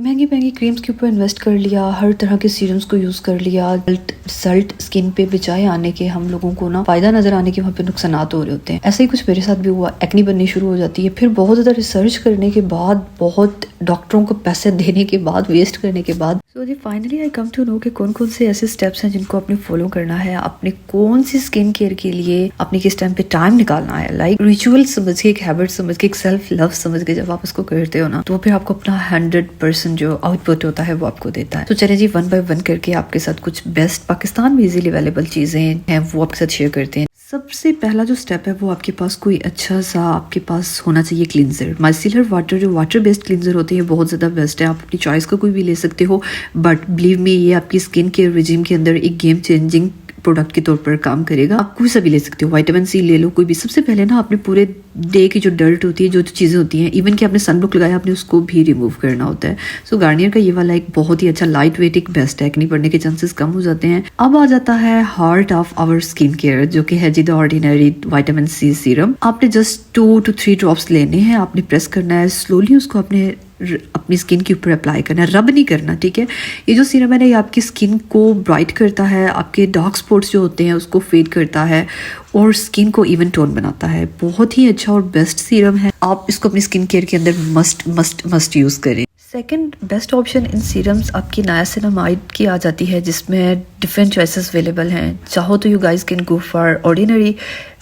महंगी महंगी क्रीम्स के ऊपर इन्वेस्ट कर लिया, हर तरह के सीरम्स को यूज़ कर लिया, रिजल्ट स्किन पे बजाय आने के हम लोगों को ना फ़ायदा नज़र आने के वहाँ पे नुकसानात हो रहे होते हैं। ऐसा ही कुछ मेरे साथ भी हुआ। एक्नी बननी शुरू हो जाती है, फिर बहुत ज़्यादा रिसर्च करने के बाद, बहुत डॉक्टरों को पैसे देने के बाद, वेस्ट करने के बाद, सो जी finally I come to know कि कौन कौन से ऐसे स्टेप्स हैं जिनको आपने फॉलो करना है, आपने कौन सी स्किन केयर के लिए आपने किस टाइम पे टाइम निकालना है। लाइक रिचुअल समझ के, एक हैबिट समझ के, एक सेल्फ लव समझ के जब आप उसको करते हो ना, तो फिर आपको अपना 100% जो आउटपुट होता है वो आपको देता है। तो चले जी वन बाय वन करके आपके साथ कुछ बेस्ट पाकिस्तान में इजीली अवेलेबल चीजें हैं वो आपके साथ शेयर करते हैं। सबसे पहला जो स्टेप है वो आपके पास कोई अच्छा सा आपके पास होना चाहिए क्लींजर। माइसिलर वाटर जो वाटर बेस्ड क्लींजर होते हैं बहुत ज़्यादा बेस्ट है, आप अपनी चॉइस का कोई भी ले सकते हो, बट बिलीव मी ये आपकी स्किन केयर रिजीम के अंदर एक गेम चेंजिंग प्रोडक्ट के तौर पर काम करेगा। आप कोई सा भी ले सकते हो, विटामिन सी ले लो कोई भी। सबसे पहले ना आपने पूरे डे की जो डर्ट होती है, जो चीज़ें होती हैं, इवन कि आपने सनब्लॉक लगाया आपने उसको भी रिमूव करना होता है। सो गार्नियर का ये वाला एक बहुत ही अच्छा लाइट वेट एक बेस्ट है, एक्ने पड़ने के चांसेस कम हो जाते हैं। अब आ जाता है heart of our skin care जो कि है जी the ordinary vitamin C serum. आपने जस्ट 2 to 3 ड्रॉप्स लेने हैं, आपने प्रेस करना है स्लोली, उसको अपनी स्किन के ऊपर अप्लाई करना है, रब नहीं करना, ठीक है। ये जो सीरम है ना ये आपकी स्किन को ब्राइट करता है, आपके डार्क स्पॉट्स जो होते हैं उसको फेड करता है और स्किन को इवन टोन बनाता है। बहुत ही अच्छा और बेस्ट सीरम है, आप इसको अपनी स्किन केयर के अंदर मस्ट मस्ट मस्ट यूज़ करें। Second best option in serums आपकी नायासिनामाइड की आ जाती है, जिसमें डिफरेंट चॉइसेस अवेलेबल हैं। चाहो तो you guys can go for ordinary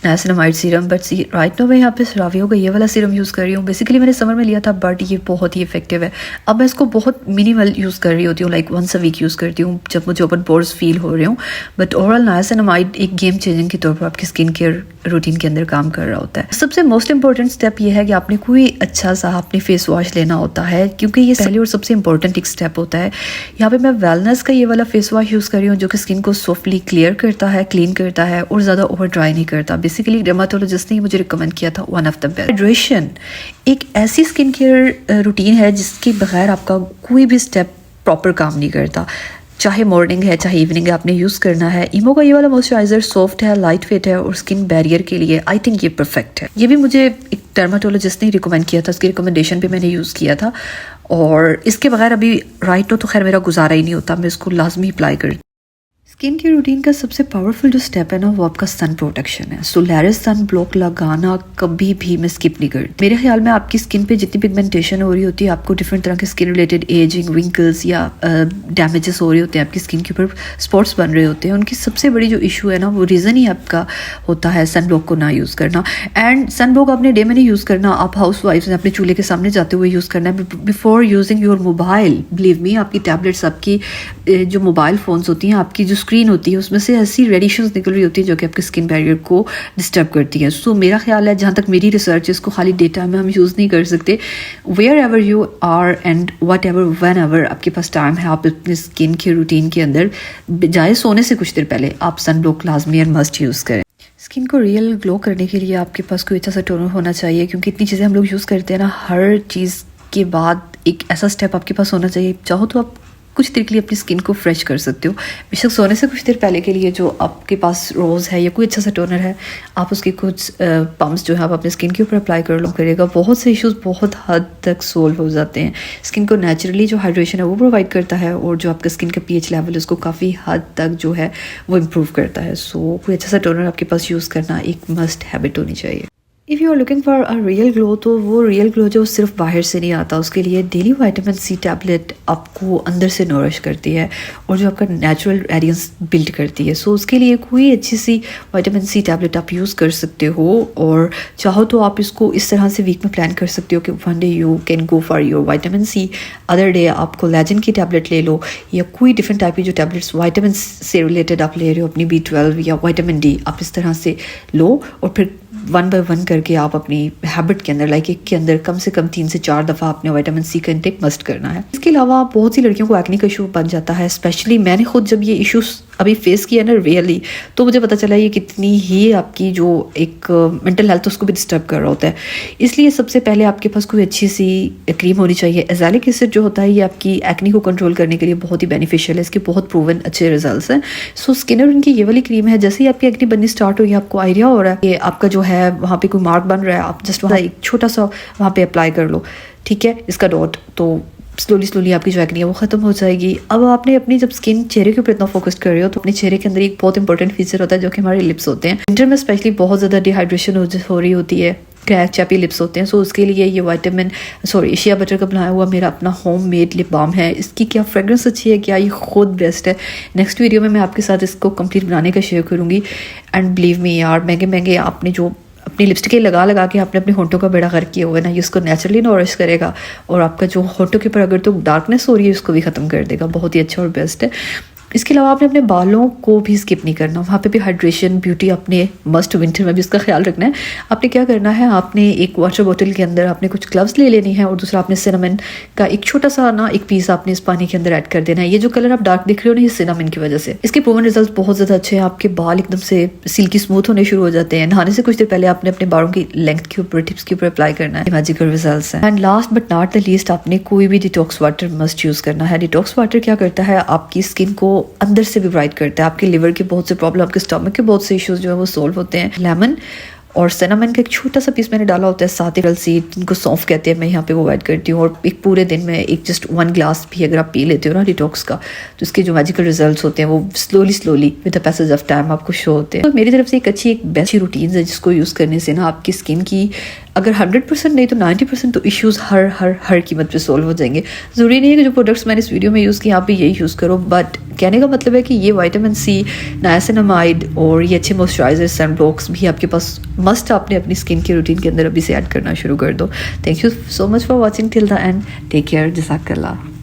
niacinamide serum, but right now मैं यहाँ पे सरावियों का ये वाला सीरम यूज़ कर रही हूँ। बेसिकली मैंने समर में लिया था बट ये बहुत ही इफेक्टिव है। अब मैं इसको बहुत मिनिमल यूज़ कर रही होती हूँ, like once a week use करती हूँ जब मुझे ओपन पोर्स फील हो रहे हूँ। बट ओवरऑल नायासिनामाइड एक गेम चेंजिंग के तौर पर आपकी स्किन केयर रूटीन के अंदर काम कर रहा होता है। सबसे मोस्ट इंपॉर्टेंट स्टेप ये है कि आपने कोई अच्छा सा अपनी फेस वॉश लेना होता है, क्योंकि ये पहले और सबसे इंपॉर्टेंट एक स्टेप होता है। यहाँ पे मैं वेलनेस का ये वाला फेस वॉश यूज़ कर रही हूँ जो कि स्किन को सॉफ्टली क्लियर करता है, क्लीन करता है और ज़्यादा ओवर ड्राई नहीं करता। बेसिकली डर्माटोलॉजिस्ट ने मुझे रिकमेंड किया था, one of the best. Hydration एक ऐसी स्किन केयर रूटीन है जिसके बगैर आपका कोई भी स्टेप प्रॉपर काम नहीं करता। चाहे मॉर्निंग है चाहे इवनिंग है, आपने यूज़ करना है। ईमो का ये वाला मॉइस्चराइजर सॉफ्ट है, लाइट वेट है और स्किन बैरियर के लिए आई थिंक ये परफेक्ट है। ये भी मुझे एक डर्माटोलॉजिस्ट ने रिकमेंड किया था, उसकी रिकमेंडेशन पे मैंने यूज़ किया था और इसके बगैर अभी राइट नो तो खैर मेरा गुजारा ही नहीं होता, मैं इसको लाजमी अप्लाई करती। स्किन की रूटीन का सबसे पावरफुल जो स्टेप है ना वो आपका सन प्रोटेक्शन है। सोलैरिस सन ब्लॉक लगाना कभी भी मैं स्किप नहीं करती। मेरे ख्याल में आपकी स्किन पे जितनी पिगमेंटेशन हो रही होती है, आपको डिफरेंट तरह के स्किन रिलेटेड एजिंग, विंकल्स या डैमेजेस हो रहे होते हैं, आपकी स्किन के ऊपर स्पॉट्स बन रहे होते हैं, उनकी सबसे बड़ी जो इशू है ना वो रीज़न ही आपका होता है सन ब्लॉक को ना यूज़ करना। एंड सन ब्लॉक आपने डे में नहीं यूज़ करना, आप हाउस वाइफ अपने चूल्हे के सामने जाते हुए यूज़ करना है। Before using your mobile, believe me आपकी टैबलेट्स, आपकी जो मोबाइल फ़ोन्स होती हैं, आपकी जो स्क्रीन होती है उसमें से ऐसी रेडिएशंस निकल रही होती है जो कि आपके स्किन बैरियर को डिस्टर्ब करती है। सो मेरा ख्याल है, जहाँ तक मेरी रिसर्च है, इसको खाली डे टाइम में हम यूज़ नहीं कर सकते। Wherever you are and whatever whenever आपके पास टाइम है, आप अपने स्किन के रूटीन के अंदर बजाय सोने से कुछ देर पहले आप सन ब्लॉक लाजमी और मस्ट यूज़ करें। स्किन को रियल ग्लो करने के लिए आपके पास कोई अच्छा सा टोनर होना चाहिए, क्योंकि इतनी चीज़ें हम लोग यूज़ करते हैं ना, हर चीज़ के बाद एक ऐसा स्टेप आपके पास होना चाहिए। चाहो तो आप कुछ देर के लिए अपनी स्किन को फ्रेश कर सकते हो, बेशक सोने से कुछ देर पहले के लिए जो आपके पास रोज़ है या कोई अच्छा सा टोनर है, आप उसके कुछ पम्प्स जो है आप अपने स्किन के ऊपर अप्लाई कर लो, करेगा बहुत से इश्यूज बहुत हद तक सोल्व हो जाते हैं। स्किन को नेचुरली जो हाइड्रेशन है वो प्रोवाइड करता है और जो आपका स्किन का पीएच लेवल है उसको काफ़ी हद तक जो है वो इम्प्रूव करता है। सो कोई अच्छा सा टोनर आपके पास यूज़ करना एक मस्ट हैबिट होनी चाहिए। If you are looking for a real glow, तो वो रियल ग्लो जो सिर्फ बाहर से नहीं आता, उसके लिए डेली विटामिन सी टैबलेट आपको अंदर से नरिश करती है और जो आपका नेचुरल रेडियंस बिल्ड करती है। सो उसके लिए कोई अच्छी सी विटामिन सी टैबलेट आप यूज़ कर सकते हो और चाहो तो आप इसको इस तरह से वीक में प्लान कर सकते हो कि one day you can go for your vitamin C, other day आप कोलेजन की टैबलेट ले लो या कोई डिफरेंट टाइप की जो टैबलेट्स विटामिन से रिलेटेड आप ले रहे हो, अपनी B12 या विटामिन डी, आप इस तरह से लो और फिर वन बाय वन करके आप अपनी हैबिट के अंदर, लाइक एक के अंदर कम से कम 3 से 4 दफ़ा आपने विटामिन सी का इंटेक मस्ट करना है। इसके अलावा बहुत सी लड़कियों को एक्ने का इशू बन जाता है, स्पेशली मैंने खुद जब ये इशूज़ अभी फेस किया ना रियली, तो मुझे पता चला ये कितनी ही आपकी जो एक मेंटल हेल्थ उसको भी डिस्टर्ब कर रहा होता है। इसलिए सबसे पहले आपके पास कोई अच्छी सी क्रीम होनी चाहिए। एज़ैलिक एसिड जो होता है ये आपकी एक्ने को कंट्रोल करने के लिए बहुत ही बेनिफिशियल है, इसके बहुत प्रूवन अच्छे रिजल्ट्स हैं। सो स्किनर उनकी ये वाली क्रीम है, जैसे ही आपकी एक्ने बननी स्टार्ट हुई आपको आइडिया हो रहा है कि आपका जो है वहाँ पे कोई मार्क बन रहा है, आप जस्ट वहाँ एक छोटा सा वहाँ पे अप्लाई कर लो, ठीक है, इसका डॉट, तो स्लोली स्लोली आपकी जो एक्ने है वो खत्म हो जाएगी। अब आपने अपनी जब स्किन चेहरे के ऊपर इतना फोकस कर रहे हो तो अपने चेहरे के अंदर एक बहुत इंपॉर्टेंट फीचर होता है जो कि हमारे लिप्स होते हैं। विंटर में स्पेशली बहुत ज़्यादा डिहाइड्रेशन हो रही होती है, क्रैक चैपी लिप्स होते हैं। सो उसके लिए ये शिया बटर का बनाया हुआ मेरा अपना होम मेड लिप बाम है। इसकी क्या फ्रेग्रेंस अच्छी है, क्या ये खुद बेस्ट है। नेक्स्ट वीडियो में मैं आपके साथ इसको कंप्लीट बनाने का शेयर करूँगी। एंड बिलीव मी यार, महंगे महंगे आपने जो अपनी लिपस्टिक लगा लगा के आपने अपने होंठों का बेड़ा गर्क किया हुआ है ना, ये उसको नेचुरली नॉरिश करेगा और आपका जो होंठों के ऊपर अगर तो डार्कनेस हो रही है उसको भी ख़त्म कर देगा। बहुत ही अच्छा और बेस्ट है। इसके अलावा आपने अपने बालों को भी स्किप नहीं करना, वहाँ पे भी हाइड्रेशन ब्यूटी अपने मस्ट विंटर में भी इसका ख्याल रखना है। आपने क्या करना है, आपने एक वाटर बॉटल के अंदर आपने कुछ ग्लव्स ले लेनी है और दूसरा आपने सिनेमन का एक छोटा सा ना एक पीस आपने इस पानी के अंदर ऐड कर देना है। ये जो कलर आप डार्क दिख रहे हो ना, ये सिनेमन की वजह से। इसके प्रूवन रिजल्ट बहुत ज़्यादा अच्छे हैं। आपके बाल एकदम से सिल्की स्मूथ होने शुरू हो जाते हैं। नहाने से कुछ देर पहले आपने अपने बालों की लेंथ के ऊपर, टिप्स के ऊपर अप्लाई करना है। मैजिकल रिजल्ट्स हैं। And last but not the least, आपने कोई भी डिटॉक्स वाटर मस्ट यूज़ करना है। डिटॉक्स वाटर क्या करता है, आपकी स्किन को अंदर से भी ब्राइट करता है। आपके लिवर के बहुत से प्रॉब्लम, आपके स्टमक के बहुत से इश्यूज जो है वो सोल्व होते हैं। लेमन और सिनेमन का एक छोटा सा पीस मैंने डाला होता है, साथ ही सीड जिनको सौंफ कहते हैं, मैं यहाँ पे वो ऐड करती हूँ। और एक पूरे दिन में एक जस्ट 1 ग्लास भी अगर आप पी लेते हो ना डिटॉक्स का, तो इसके जो मैजिकल रिजल्ट्स होते हैं वो slowly with the passage of time आपको शो होते हैं। तो मेरी तरफ से एक अच्छी, एक बेस्ट रूटीन है जिसको यूज़ करने से ना आपकी स्किन की अगर 100% नहीं तो 90% तो इश्यूज़ हर कीमत पे सोल्व हो जाएंगे। ज़रूरी नहीं है कि जो प्रोडक्ट्स मैंने इस वीडियो में यूज़ किए आप भी यही यूज़ करो, बट कहने का मतलब है कि ये विटामिन सी, नाइसिनामाइड और ये अच्छे मॉइस्चराइजर, सनब्लॉक्स भी आपके पास मस्ट आपने अपनी स्किन के रूटीन के अंदर अभी से ऐड करना शुरू कर दो। Thank you so much for watching till the end. Take care, जज़ाकल्लाह।